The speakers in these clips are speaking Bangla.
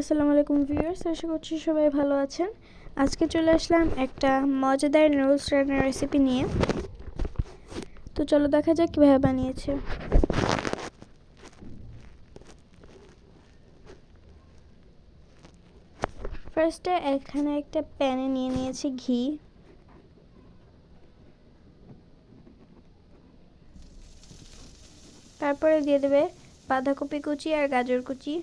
আসসালামু আলাইকুম ভিউয়ার্স, আশা করছি সবাই ভালো আছেন। আজকে চলে আসলাম একটা মজাদার নুডলস রান্নার রেসিপি নিয়ে। তো চলো দেখা যাক কীভাবে বানিয়েছে। ফার্স্টে এখানে একটা প্যানে নিয়ে নিয়েছি ঘি। তারপরে দিয়ে দেবে বাঁধাকপি কুচি আর গাজর কুচি।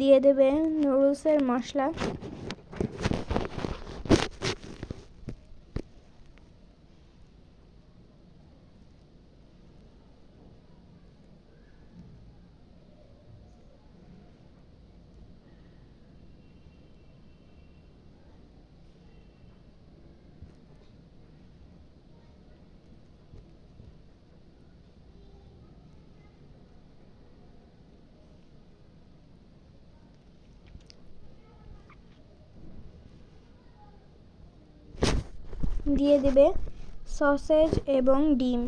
দিয়ে দেবে নুডলসের মশলা। দিয়ে দেবে সসেজ এবং ডিম।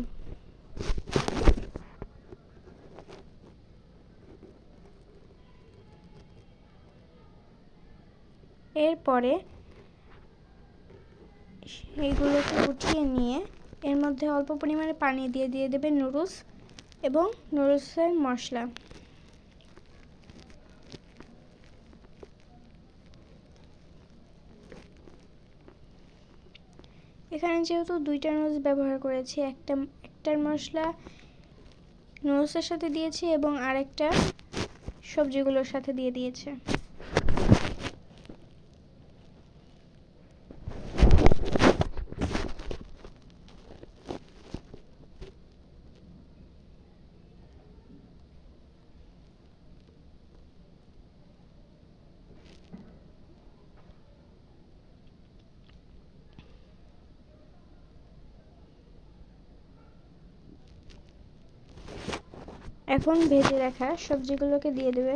এরপরে এইগুলোকে উঠিয়ে নিয়ে এর মধ্যে অল্প পরিমাণে পানি দিয়ে দেবে নুডলস এবং নুডলসের মশলা। এখানে যেহেতু দুইটা নুডলস ব্যবহার করেছি, একটার মশলা নুডলসের সাথে দিয়েছি এবং আরেকটা সবজিগুলোর সাথে দিয়ে দিয়েছে। এখন ভেজে রাখা সবজিগুলোকে দিয়ে দেবে।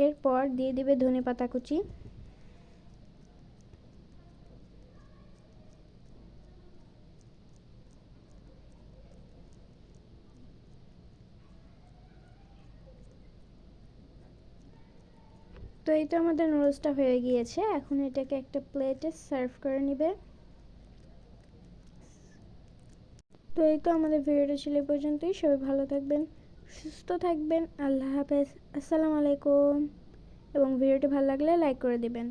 এরপর দিয়ে দিবে ধনেপাতা কুচি। তো এই তো আমাদের নুডলসটা হয়ে গিয়েছে। এখন এটাকে একটা প্লেটে সার্ভ করে নেবে। তো এই তো আমাদের ভিডিওটা ছিল এই পর্যন্তই। সবাই ভালো থাকবেন, সুস্থ থাকবেন। আল্লাহ হাফেজ, আসসালামু আলাইকুম। এবং ভিডিওটি ভালো লাগলে লাইক করে দিবেন।